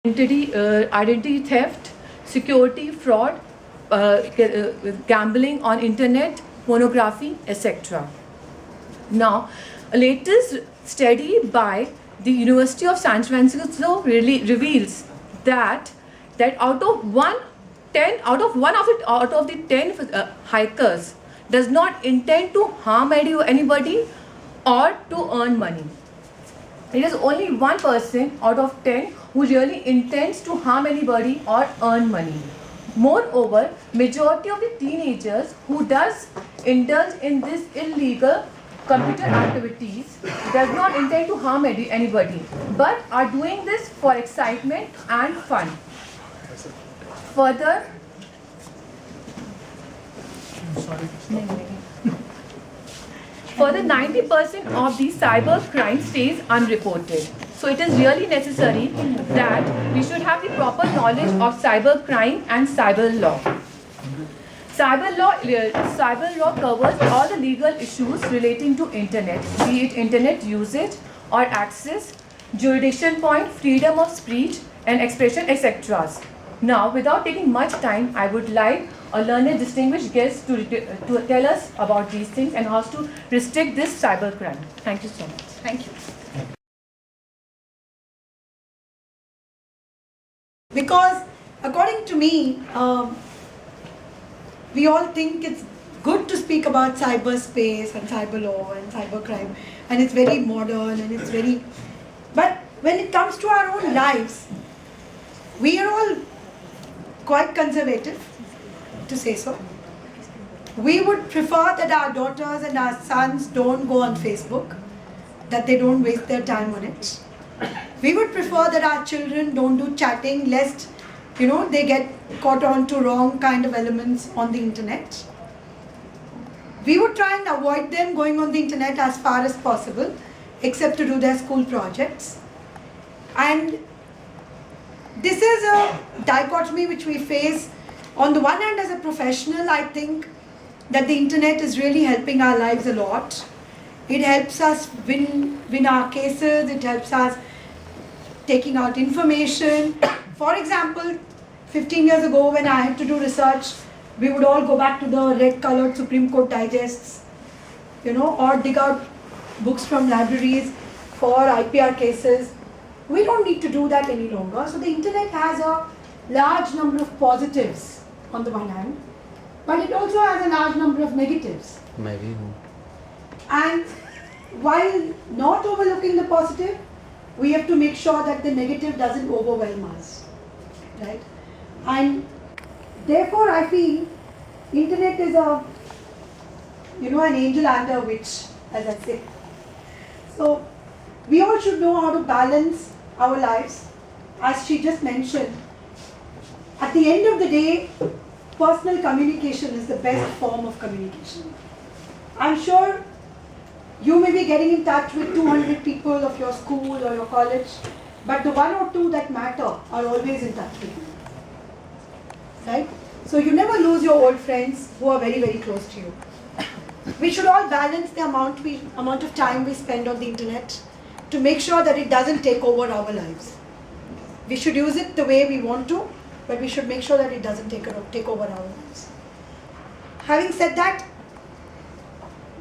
identity theft, security fraud, gambling on internet, pornography, etc. Now, a latest study by the University of San Francisco really reveals that out of the 10 hikers does not intend to harm anybody or to earn money. It is only 1% out of 10 who really intends to harm anybody or earn money. Moreover, majority of the teenagers who does indulge in this illegal computer activities does not intend to harm anybody, but are doing this for excitement and fun. Further, Further, 90% of the cyber crime stays unreported. So it is really necessary that we should have the proper knowledge of cyber crime and cyber law. Cyber law covers all the legal issues relating to internet, be it internet usage or access, jurisdiction point, freedom of speech and expression, etc. Now, without taking much time, I would like a learned, distinguished guest to tell us about these things and how to restrict this cyber crime. Thank you so much. Thank you. Because according to me, we all think it's good to speak about cyberspace and cyber law and cyber crime, and it's very modern and it's very, but when it comes to our own lives, we are all quite conservative, to say so. We would prefer that our daughters and our sons don't go on Facebook, that they don't waste their time on it. We would prefer that our children don't do chatting lest, they get caught on to wrong kind of elements on the internet. We would try and avoid them going on the internet as far as possible, except to do their school projects. And this is a dichotomy which we face. On the one hand, as a professional, I think that the internet is really helping our lives a lot. It helps us win our cases, it helps us taking out information. For example, 15 years ago when I had to do research, we would all go back to the red-colored Supreme Court digests, or dig out books from libraries for IPR cases. We don't need to do that any longer. So the internet has a large number of positives on the one hand, but it also has a large number of negatives. Maybe. And while not overlooking the positive, we have to make sure that the negative doesn't overwhelm us, right? And therefore I feel internet is an angel and a witch, as I say. So we all should know how to balance our lives. As she just mentioned, at the end of the day, personal communication is the best form of communication. I'm sure you may be getting in touch with 200 people of your school or your college, but the one or two that matter are always in touch with you, right? So you never lose your old friends who are very, very close to you. We should all balance the amount of time we spend on the internet to make sure that it doesn't take over our lives. We should use it the way we want to, but we should make sure that it doesn't take over our lives. Having said that,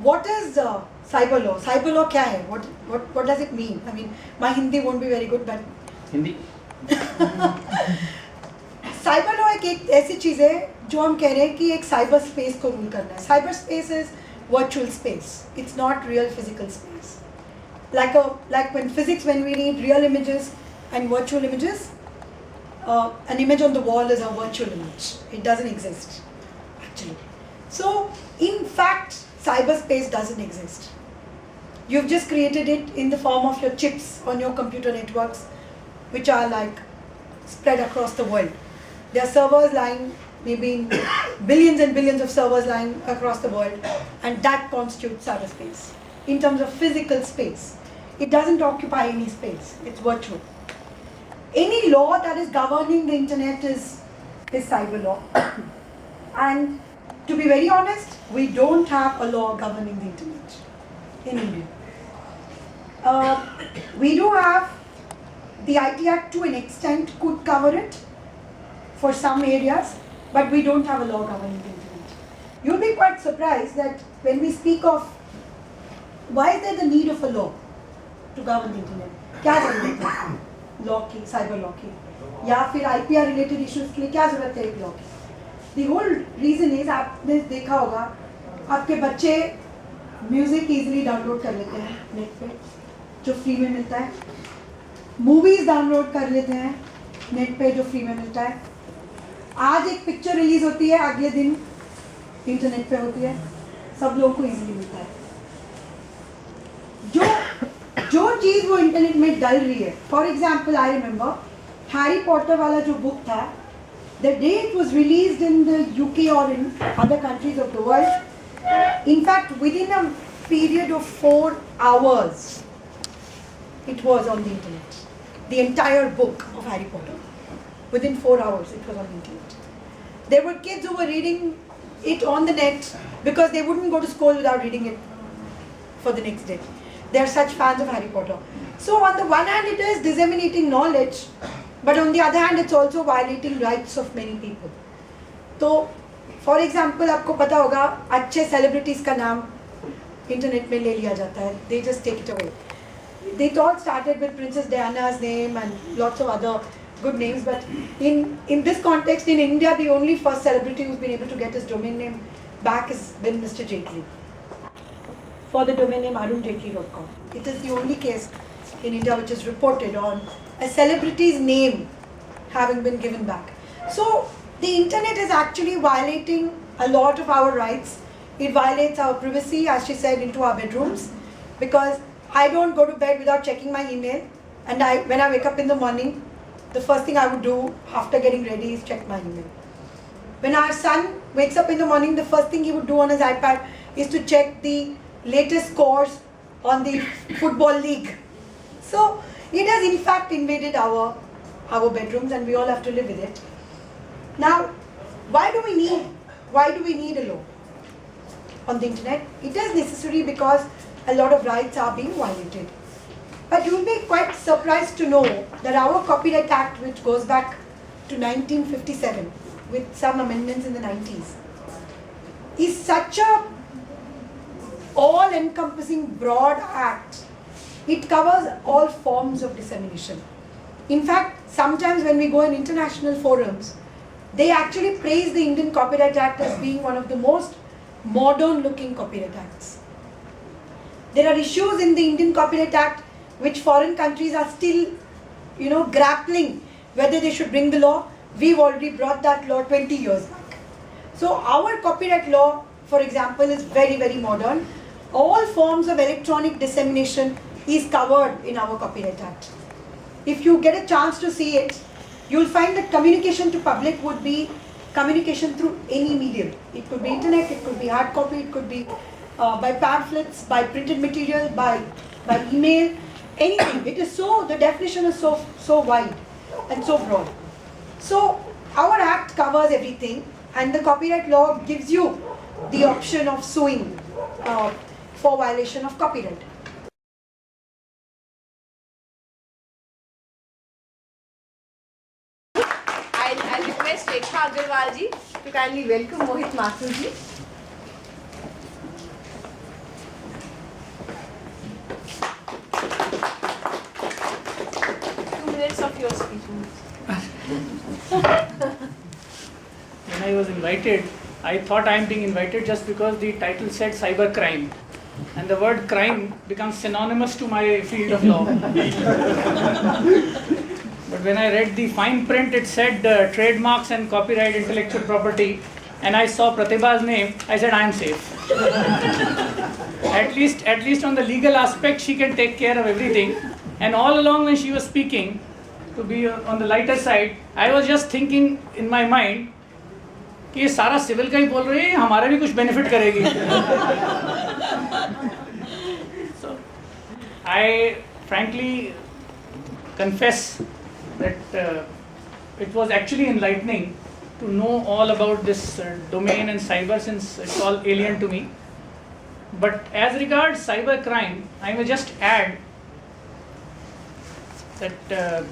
what is cyber law? Cyber law क्या है? What does it mean? I mean, my Hindi won't be very good, but Hindi. Cyber law एक ऐसी चीज़ है जो हम कह रहे हैं कि एक साइबर स्पेस को रूल करना है. Cyber space is virtual space. It's not real physical space. Like when physics, when we need real images and virtual images, an image on the wall is a virtual image. It doesn't exist, actually. So, in fact, cyberspace doesn't exist. You've just created it in the form of your chips on your computer networks, which are like spread across the world. There are servers lying, maybe in billions and billions of servers lying across the world, and that constitutes cyberspace. In terms of physical space, it doesn't occupy any space. It's virtual. Any law that is governing the internet is cyber law. And to be very honest, we don't have a law governing the internet in India. We do have the IT Act to an extent could cover it for some areas, but we don't have a law governing the internet. You'll be quite surprised that when we speak of why is there the need of a law to govern the internet, क्या जरूरत है law की, cyber law की, या फिर IPR related issues के लिए क्या जरूरत है एक law की? The whole reason is, आपने देखा होगा आपके बच्चे म्यूजिक इजीली डाउनलोड कर लेते हैं नेट पे जो फ्री में मिलता है, मूवीज डाउनलोड कर लेते हैं नेट पे जो फ्री में मिलता है, आज एक पिक्चर रिलीज होती है अगले दिन इंटरनेट पे होती है, सब लोगों को इजीली मिलता है। जो चीज़ वो इंटरनेट में डल रही है, for example I remember Harry Potter वाला जो बुक था, the day it was released in the UK और in other countries of the world, in fact within a period of 4 hours it was on the internet, the entire book of Harry Potter, within 4 hours it was on the internet. There were kids who were reading it on the net because they wouldn't go to school without reading it for the next day. They are such fans of Harry Potter. So on the one hand it is disseminating knowledge, but on the other hand it's also violating rights of many people. So for example आपको पता होगा अच्छे celebrities का नाम internet में ले लिया जाता है, they just take it away. They all started with Princess Diana's name and lots of other good names, but in this context in India the only first celebrity who's been able to get his domain name back has been Mr. Jaitley for the domain name arunjaitley.com. It is the only case in India which is reported on a celebrity's name having been given back. So the internet is actually violating a lot of our rights. It violates our privacy, as she said, into our bedrooms, because I don't go to bed without checking my email, and when I wake up in the morning, the first thing I would do after getting ready is check my email. When our son wakes up in the morning, the first thing he would do on his iPad is to check the latest scores on the football league. So it has in fact invaded our bedrooms, and we all have to live with it. Now, why do we need a law on the internet? It is necessary because a lot of rights are being violated. But you will be quite surprised to know that our Copyright Act, which goes back to 1957 with some amendments in the 90s, is such a all-encompassing broad act. It covers all forms of dissemination. In fact, sometimes when we go in international forums, they actually praise the Indian Copyright Act as being one of the most modern-looking copyright acts. There are issues in the Indian Copyright Act which foreign countries are still, grappling whether they should bring the law. We've already brought that law 20 years back. So our copyright law, for example, is very, very modern. All forms of electronic dissemination is covered in our Copyright Act. If you get a chance to see it, you'll find that communication to public would be communication through any medium. It could be internet, it could be hard copy, it could be by pamphlets, by printed material, by email, anything. It is the definition is so wide and so broad. So our act covers everything, and the copyright law gives you the option of suing for violation of copyright. I'll request Rekha Agarwal ji to kindly welcome Mohit Mathur ji. 2 minutes of your speech. When I was invited, I thought I am being invited just because the title said cyber crime, and the word crime becomes synonymous to my field of law. But when I read the fine print, it said trademarks and copyright intellectual property, and I saw Pratibha's name, I said I am safe. At least on the legal aspect, she can take care of everything. And all along when she was speaking, to be on the lighter side, I was just thinking in my mind कि ये सारा civil का ही बोल रही है, हमारा भी कुछ बेनिफिट करेगी. So I frankly confess that it was actually enlightening to know all about this domain and cyber, since it's all alien to me. But as regards cyber crime, I may just add that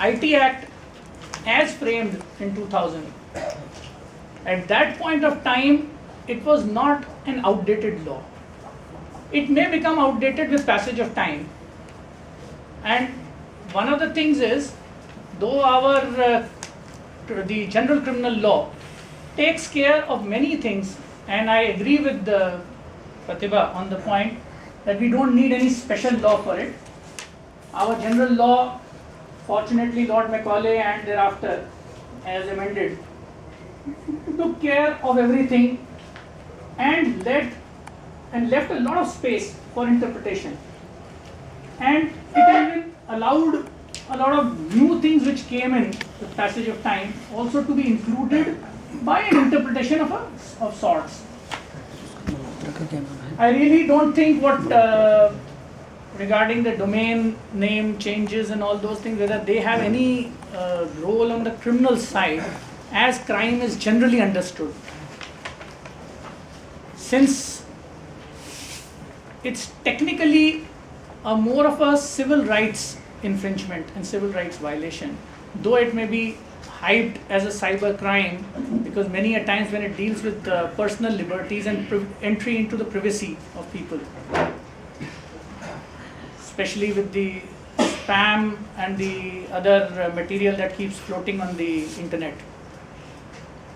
IT Act as framed in 2000. At that point of time, it was not an outdated law. It may become outdated with passage of time. And one of the things is, though the general criminal law takes care of many things, and I agree with Pratibha on the point that we don't need any special law for it. Our general law, fortunately Lord Macaulay and thereafter as amended, took care of everything and left a lot of space for interpretation. And it even allowed a lot of new things which came in the passage of time also to be included by an interpretation of sorts. I really don't think what regarding the domain name changes and all those things, whether they have any role on the criminal side as crime is generally understood. Since it's technically more of a civil rights infringement and civil rights violation, though it may be hyped as a cyber crime, because many a times when it deals with personal liberties and entry into the privacy of people, especially with the spam and the other material that keeps floating on the internet.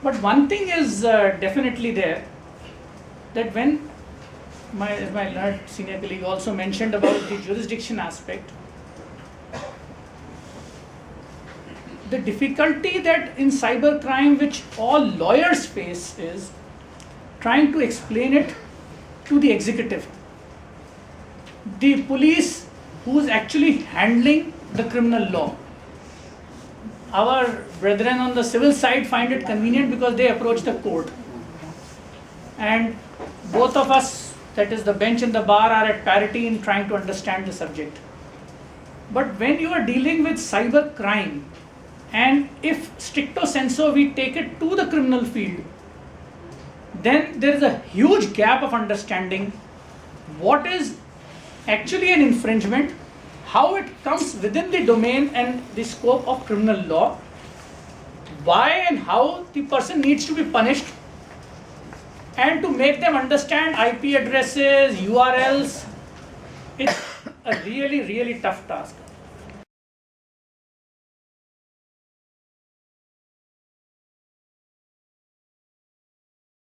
But one thing is definitely there, that when my learned senior colleague also mentioned about the jurisdiction aspect, the difficulty that in cybercrime which all lawyers face is trying to explain it to the executive. The police who is actually handling the criminal law. Our brethren on the civil side find it convenient because they approach the court. And both of us, that is the bench and the bar, are at parity in trying to understand the subject. But when you are dealing with cyber crime, and if stricto sensu we take it to the criminal field, then there is a huge gap of understanding what is actually an infringement, how it comes within the domain and the scope of criminal law, why and how the person needs to be punished, and to make them understand IP addresses, URLs. It's a really, really tough task.